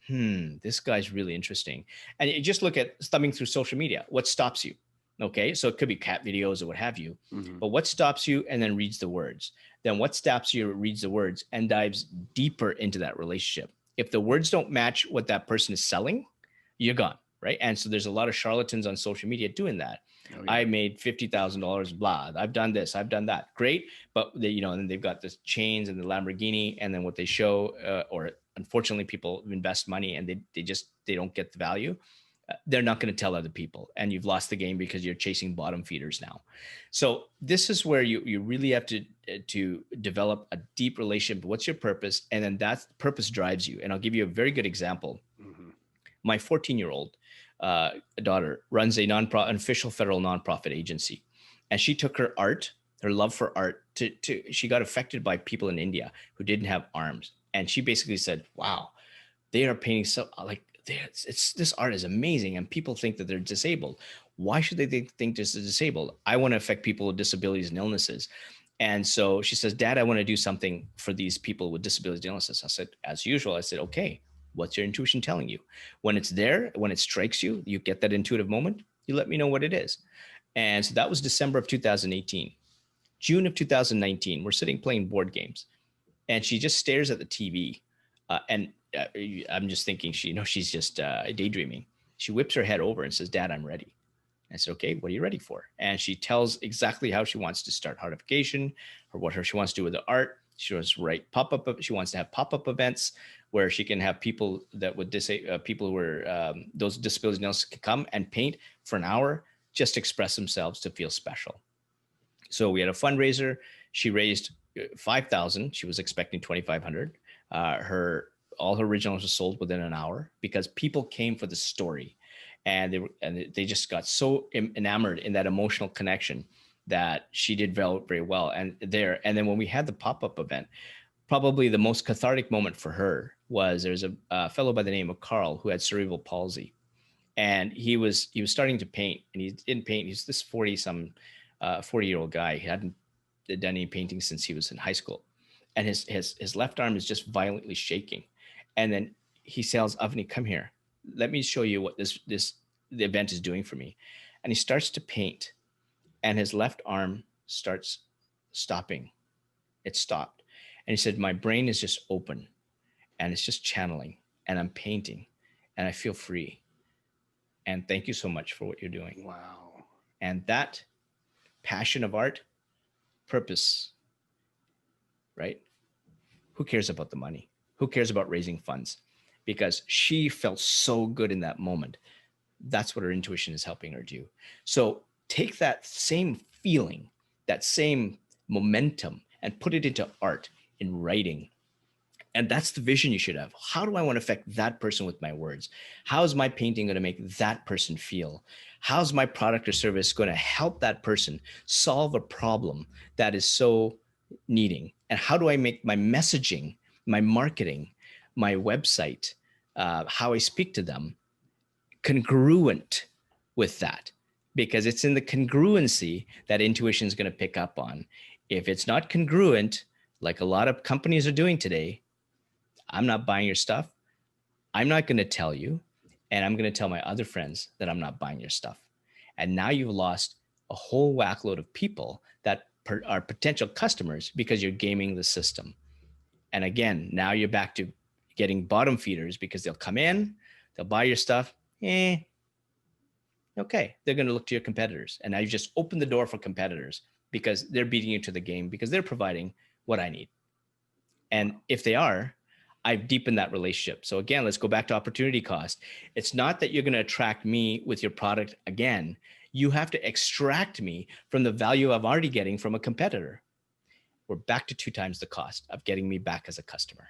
this guy's really interesting. And you just look at thumbing through social media. What stops you? Okay, so it could be cat videos or what have you, but what stops you and then reads the words? Then what stops you, reads the words, and dives deeper into that relationship? If the words don't match what that person is selling, you're gone, right? And so there's a lot of charlatans on social media doing that. Oh, yeah. I made $50,000, blah. I've done this, I've done that. Great, but they, and then they've got the chains and the Lamborghini, and then what they show, or unfortunately, people invest money and they don't get the value. They're not going to tell other people, and you've lost the game because you're chasing bottom feeders now. So this is where you really have to develop a deep relationship. What's your purpose? And then that purpose drives you. And I'll give you a very good example. My 14-year-old daughter runs an official federal nonprofit agency, and she took her love for art she got affected by people in India who didn't have arms. And she basically said, wow, they are painting so like, this art is amazing, and people think that they're disabled. Why should they think this is disabled? I want to affect people with disabilities and illnesses. And so she says, Dad, I want to do something for these people with disabilities and illnesses. I said, as usual, okay, what's your intuition telling you? When it's there, when it strikes you, you get that intuitive moment, you let me know what it is. And so that was December of 2018. June of 2019, we're sitting playing board games, and she just stares at the TV. And I'm just thinking she's just daydreaming. She whips her head over and says, Dad, I'm ready. I said, okay, what are you ready for? And she tells exactly how she wants to start heartification, or what she wants to do with the art. She wants to write she wants to have pop-up events where she can have people that would people who are those disabilities and illnesses can come and paint for an hour, just express themselves to feel special. So we had a fundraiser. She raised $5,000. She was expecting $2,500. All her originals were sold within an hour because people came for the story, and they just got so enamored in that emotional connection that she did very, very well. And then when we had the pop-up event, probably the most cathartic moment for her was there's a fellow by the name of Carl who had cerebral palsy, and he was starting to paint, and he didn't paint. He's this 40-year-old guy. He hadn't done any painting since he was in high school, and his left arm is just violently shaking. And then he tells Avni, come here, let me show you what the event is doing for me. And he starts to paint, and his left arm starts stopping. It stopped. And he said, my brain is just open, and it's just channeling, and I'm painting, and I feel free. And thank you so much for what you're doing. Wow. And that passion of art, purpose, right? Who cares about the money? Who cares about raising funds? Because she felt so good in that moment. That's what her intuition is helping her do. So take that same feeling, that same momentum, and put it into art, in writing, And that's the vision you should have. How do I want to affect that person with my words? How is my painting going to make that person feel? How's my product or service going to help that person solve a problem that is so needing? And how do I make my messaging, my marketing, my website, how I speak to them congruent with that? Because it's in the congruency that intuition is going to pick up on. If it's not congruent, like a lot of companies are doing today, I'm not buying your stuff. I'm not going to tell you. And I'm going to tell my other friends that I'm not buying your stuff. And now you've lost a whole whackload of people that are potential customers because you're gaming the system. And again, now you're back to getting bottom feeders because they'll come in, they'll buy your stuff. Okay. They're going to look to your competitors. And now you just open the door for competitors because they're beating you to the game because they're providing what I need. And if they are, I've deepened that relationship. So again, let's go back to opportunity cost. It's not that you're going to attract me with your product again. You have to extract me from the value I'm already getting from a competitor. We're back to 2 times the cost of getting me back as a customer.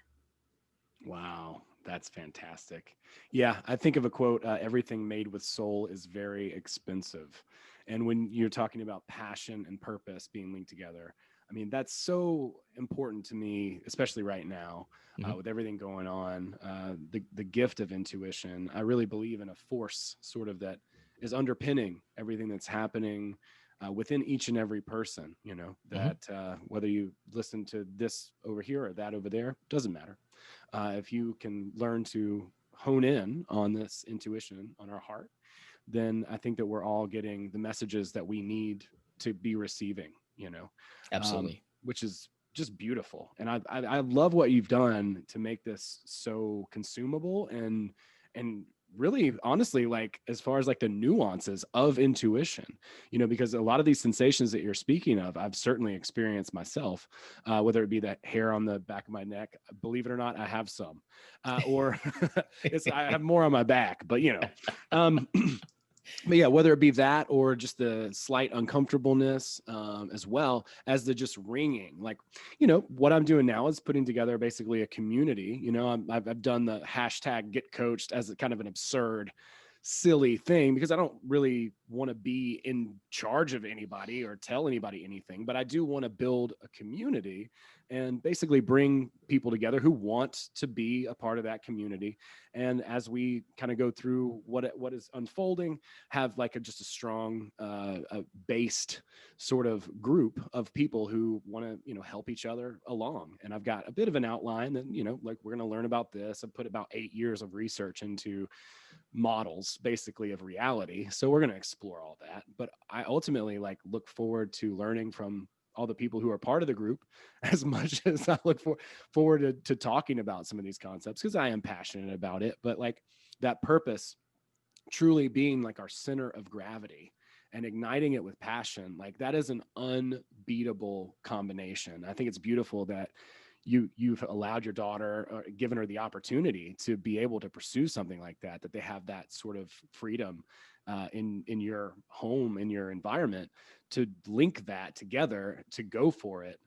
Wow, that's fantastic. Yeah, I think of a quote, everything made with soul is very expensive. And when you're talking about passion and purpose being linked together, I mean, that's so important to me, especially right now, with everything going on. The gift of intuition, I really believe in a force sort of that is underpinning everything that's happening within each and every person, you know, that whether you listen to this over here or that over there, doesn't matter. If you can learn to hone in on this intuition on our heart, then I think that we're all getting the messages that we need to be receiving, you know. Absolutely. Which is just beautiful. And I love what you've done to make this so consumable and really honestly, like as far as like the nuances of intuition, you know, because a lot of these sensations that you're speaking of, I've certainly experienced myself, whether it be that hair on the back of my neck, believe it or not, I have some, or I have more on my back, but you know, but yeah, whether it be that or just the slight uncomfortableness, as well as the just ringing, like, you know, what I'm doing now is putting together basically a community. You know, I've done the hashtag get coached as a kind of an absurd, silly thing because I don't really want to be in charge of anybody or tell anybody anything, but I do want to build a community and basically bring people together who want to be a part of that community. And as we kind of go through what is unfolding, have like just a strong based sort of group of people who want to, you know, help each other along. And I've got a bit of an outline and, you know, like we're going to learn about this. I've put about 8 years of research into models basically of reality. So we're going to explore all that. But I ultimately like look forward to learning from all the people who are part of the group as much as I look forward to talking about some of these concepts because I am passionate about it. But like that purpose truly being like our center of gravity and igniting it with passion, like that is an unbeatable combination. I think it's beautiful that you've allowed your daughter or given her the opportunity to be able to pursue something like that, that they have that sort of freedom in your home, in your environment, to link that together, to go for it.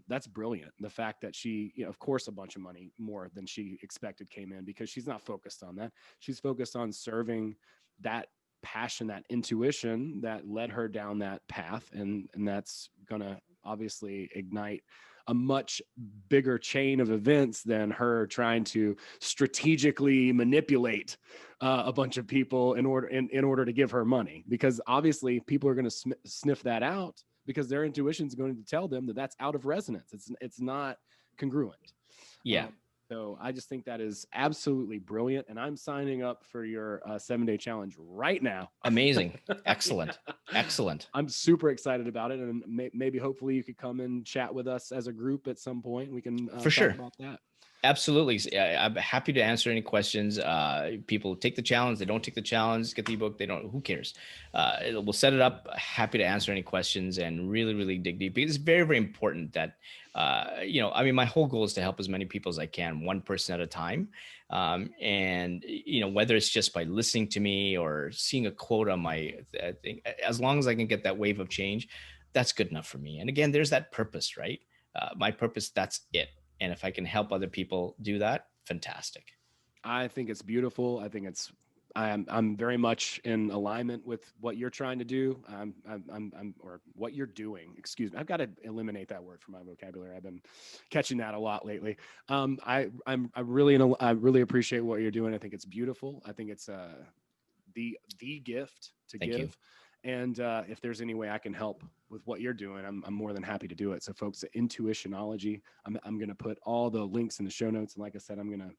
That's brilliant. The fact that she, you know, of course, a bunch of money more than she expected came in because she's not focused on that. She's focused on serving that passion, that intuition that led her down that path. And that's going to obviously ignite a much bigger chain of events than her trying to strategically manipulate a bunch of people in order to give her money, because obviously people are going to sniff that out because their intuition is going to tell them that that's out of resonance. It's not congruent. Yeah. So I just think that is absolutely brilliant. And I'm signing up for your 7-day challenge right now. Amazing. Excellent. Excellent. I'm super excited about it. And maybe hopefully you could come and chat with us as a group at some point. We can For sure. talk about that. Absolutely. I'm happy to answer any questions. People take the challenge. They don't take the challenge, get the ebook. They don't, who cares? We'll set it up. Happy to answer any questions and really, really dig deep. Because it's very, very important that, you know, I mean, my whole goal is to help as many people as I can, one person at a time. And, you know, whether it's just by listening to me or seeing a quote on my thing, as long as I can get that wave of change, that's good enough for me. And again, there's that purpose, right? My purpose, that's it. And if I can help other people do that, fantastic. I think it's beautiful. I think I'm very much in alignment with what you're trying to do. Or what you're doing. Excuse me. I've got to eliminate that word from my vocabulary. I've been catching that a lot lately. I really appreciate what you're doing. I think it's beautiful. I think it's the gift to Thank you. give. And if there's any way I can help with what you're doing, I'm more than happy to do it. So, folks at Intutitionology, I'm going to put all the links in the show notes. And like I said, I'm going to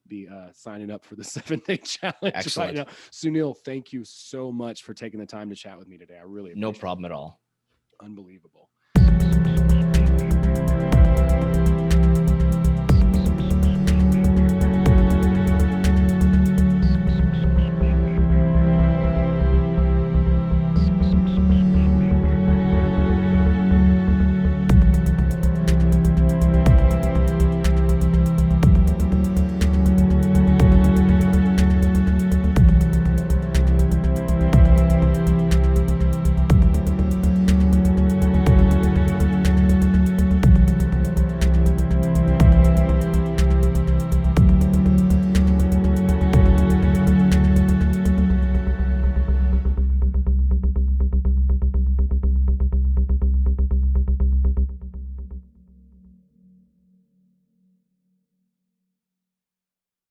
be signing up for the 7-day challenge Excellent. right now. Sunil, thank you so much for taking the time to chat with me today. I really appreciate No problem at all. it. Unbelievable.